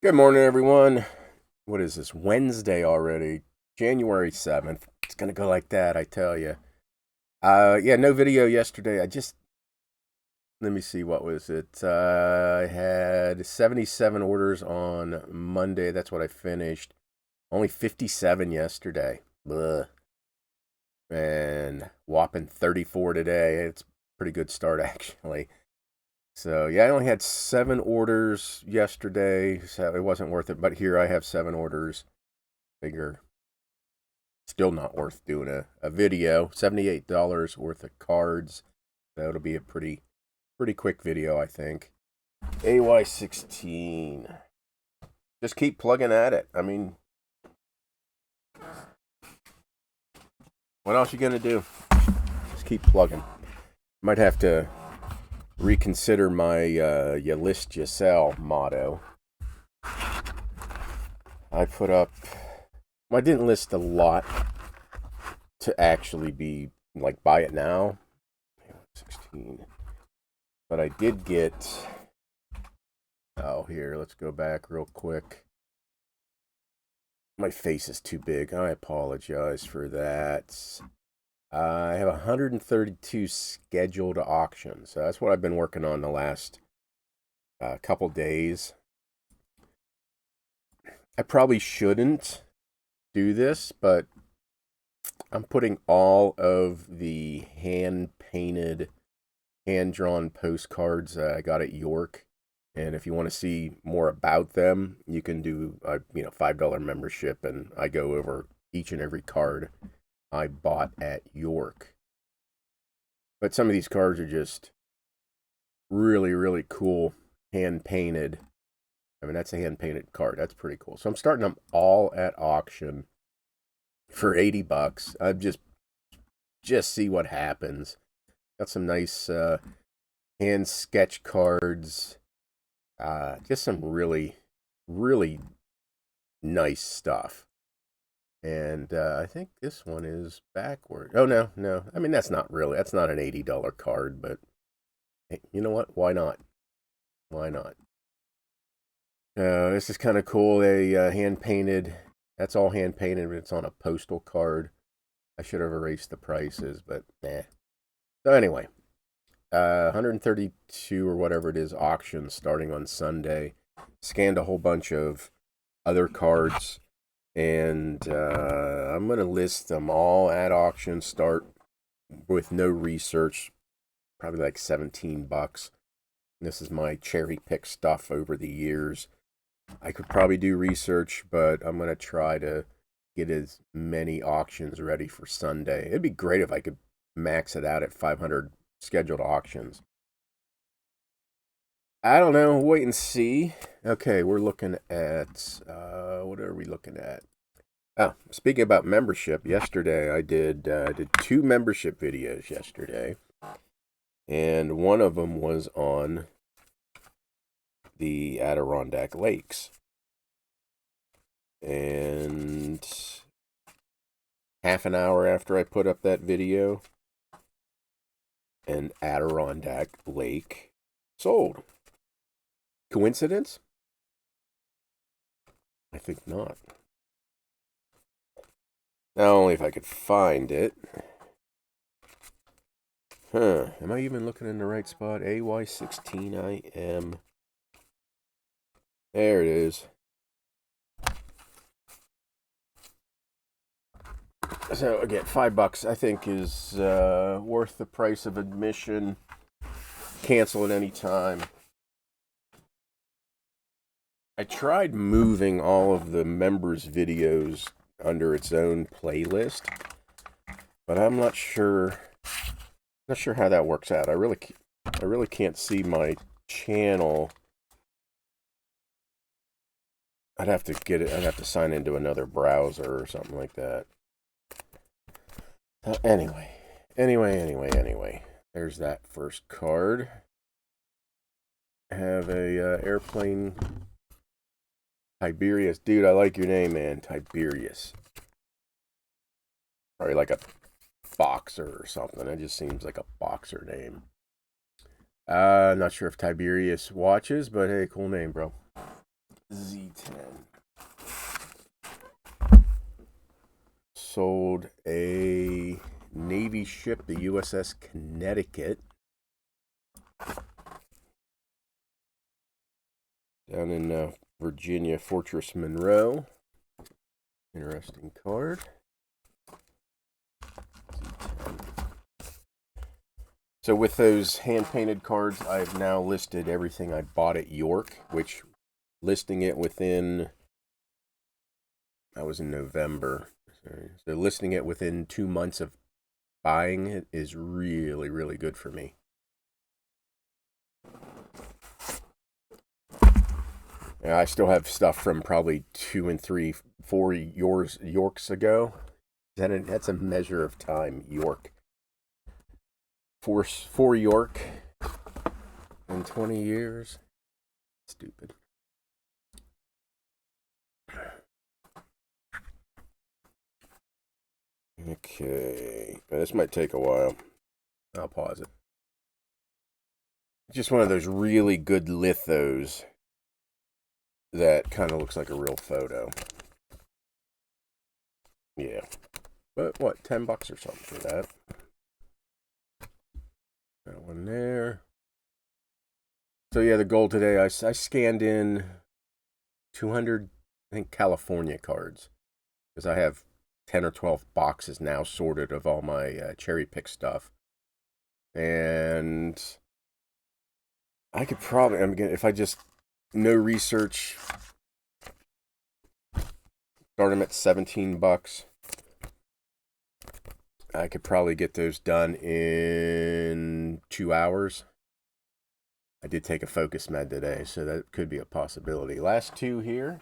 Good morning, everyone. What is this? Wednesday already, January 7th. It's gonna go like that, I tell you. Yeah, no video yesterday. Let me see, what was it? I had 77 orders on Monday. That's what I finished. Only 57 yesterday. Blah. And whopping 34 today. It's a pretty good start, actually. So yeah, I only had 7 orders yesterday, so it wasn't worth it. But here I have 7 orders. Figure still not worth doing a video. $78 worth of cards. That'll be a pretty quick video, I think. AY16. Just keep plugging at it. I mean, what else you gonna do? Just keep plugging. Might have to reconsider my you list, you sell motto. I put up, well, I didn't list a lot to actually be like buy it now. 16. But I did get, oh, here, let's go back real quick. My face is too big. I apologize for that. I have 132 scheduled auctions. So that's what I've been working on the last couple days. I probably shouldn't do this, but I'm putting all of the hand-painted, hand-drawn postcards I got at York. And if you want to see more about them, you can do a $5 membership, and I go over each and every card I bought at York. But some of these cards are just really, really cool, hand-painted. I mean, that's a hand-painted card. That's pretty cool. So I'm starting them all at auction for $80. I'm just see what happens. Got some nice hand sketch cards. Just some really, really nice stuff. And I think this one is backward. Oh, no. I mean, that's not an $80 card, but hey, you know what? Why not? Why not? This is kind of cool. They hand painted. That's all hand painted. It's on a postal card. I should have erased the prices, but nah. So anyway, 132 or whatever it is auctions starting on Sunday. Scanned a whole bunch of other cards, and I'm gonna list them all at auction. Start with no research, probably like $17. This is my cherry pick stuff over the years. I could probably do research, but I'm going to try to get as many auctions ready for Sunday. It'd be great if I could max it out at 500 scheduled auctions. I don't know. Wait and see. Okay, we're looking at, what are we looking at? Oh, speaking about membership, yesterday I did 2 membership videos yesterday. And one of them was on the Adirondack Lakes. And half an hour after I put up that video, an Adirondack Lake sold. Coincidence? I think not. Not only if I could find it. Am I even looking in the right spot? AY16 I am. There it is. So again, $5 I think is worth the price of admission. Cancel at any time. I tried moving all of the members' videos under its own playlist, but I'm not sure. Not sure how that works out. I really can't see my channel. I'd have to sign into another browser or something like that. Anyway. There's that first card. I have a airplane. Tiberius. Dude, I like your name, man. Tiberius. Probably like a boxer or something. It just seems like a boxer name. Not sure if Tiberius watches, but hey, cool name, bro. Z10. Sold a Navy ship, the USS Connecticut, down in Virginia, Fortress Monroe. Interesting card. So with those hand-painted cards, I've now listed everything I bought at York, which listing it within, that was in November. So listing it within 2 months of buying it is really, really good for me. Yeah, I still have stuff from probably 2 and 3, 4 Yorks ago. That's a measure of time, York. Four York in 20 years. Stupid. Okay, this might take a while. I'll pause it. Just one of those really good lithos that kind of looks like a real photo. Yeah. But what, $10 or something for that. That one there. So yeah, the goal today, I scanned in 200, I think, California cards. Because I have 10 or 12 boxes now sorted of all my cherry pick stuff. And I could probably, if I just, no research, start them at $17. I could probably get those done in 2 hours. I did take a focus med today, so that could be a possibility. Last two here.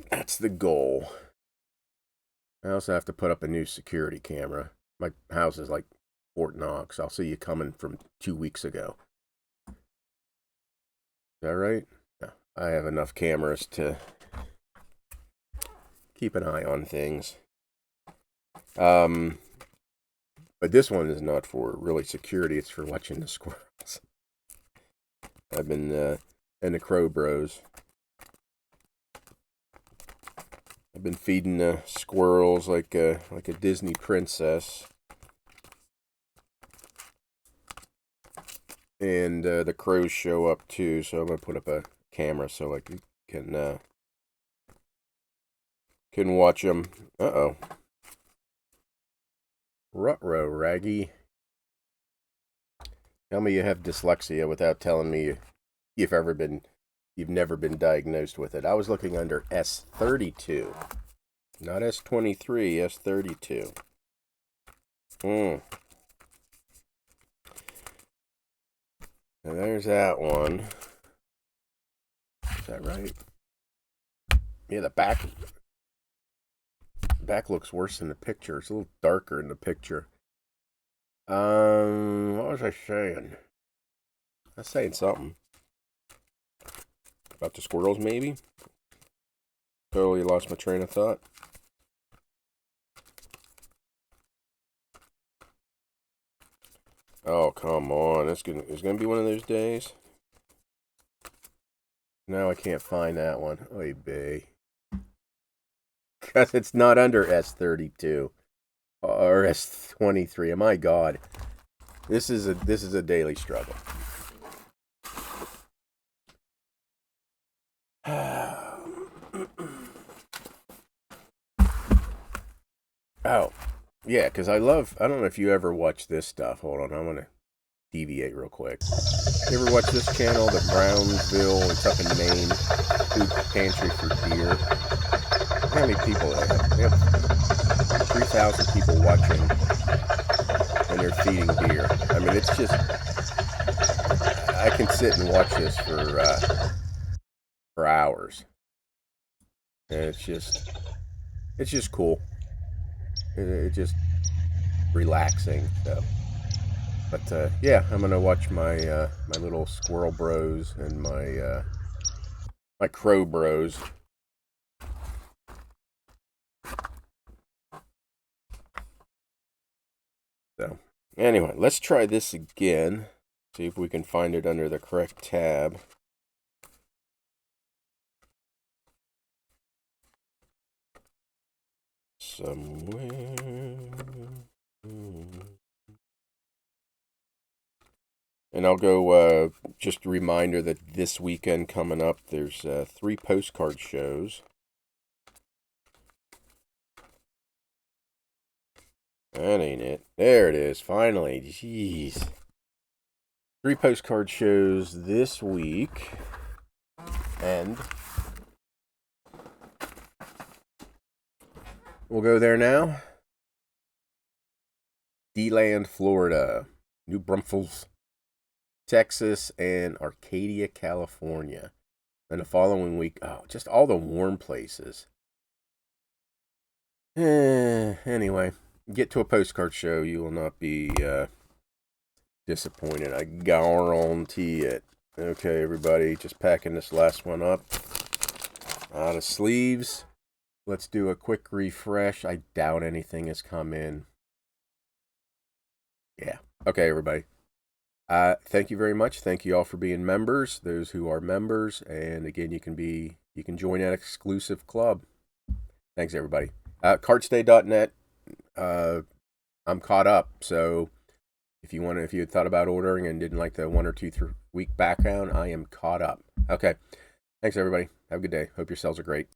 That's the goal. I also have to put up a new security camera. My house is like Fort Knox. I'll see you coming from 2 weeks ago. Is that right? No, I have enough cameras to keep an eye on things. But this one is not for really security. It's for watching the squirrels. I've been and the crow bros. I've been feeding the squirrels like a Disney princess. And the crows show up too, so I'm gonna put up a camera so like you can watch them. Uh-oh. Ruh-roh, Raggy. Tell me you have dyslexia without telling me you've never been diagnosed with it. I was looking under S32. Not S23, S32. And there's that one. Is that right? Yeah, the back looks worse in the picture. It's a little darker in the picture. What was I saying? I was saying something. About the squirrels, maybe? Totally lost my train of thought. Oh, come on. It's gonna be one of those days. Now I can't find that one. Oy vey. Because it's not under S32 or S23. My God, this is a daily struggle. Oh, yeah, because I don't know if you ever watch this stuff. Hold on, I'm going to deviate real quick. You ever watch this channel, the Brownsville, it's up in Maine, food pantry for deer? How many people they have? They have 3,000 people watching, and they're feeding deer. I mean, it's just, I can sit and watch this for hours. And it's just cool. It's just relaxing. So, but yeah, I'm gonna watch my my little squirrel bros and my my crow bros. So Anyway, let's try this again. See if we can find it under the correct tab. Somewhere. And I'll go, just a reminder that this weekend coming up, there's 3 postcard shows. That ain't it. There it is, finally. Jeez. 3 postcard shows this week. And we'll go there now. D-Land, Florida. New Braunfels, Texas, and Arcadia, California. And the following week, oh, just all the warm places. Anyway, get to a postcard show. You will not be disappointed. I guarantee it. Okay, everybody, just packing this last one up. Out of sleeves. Let's do a quick refresh. I doubt anything has come in. Yeah. Okay, everybody. Thank you very much. Thank you all for being members, those who are members. And again, you can join that exclusive club. Thanks, everybody. Cardsday.net. I'm caught up. So if you had thought about ordering and didn't like the 1 or 2 week background, I am caught up. Okay. Thanks, everybody. Have a good day. Hope your sales are great.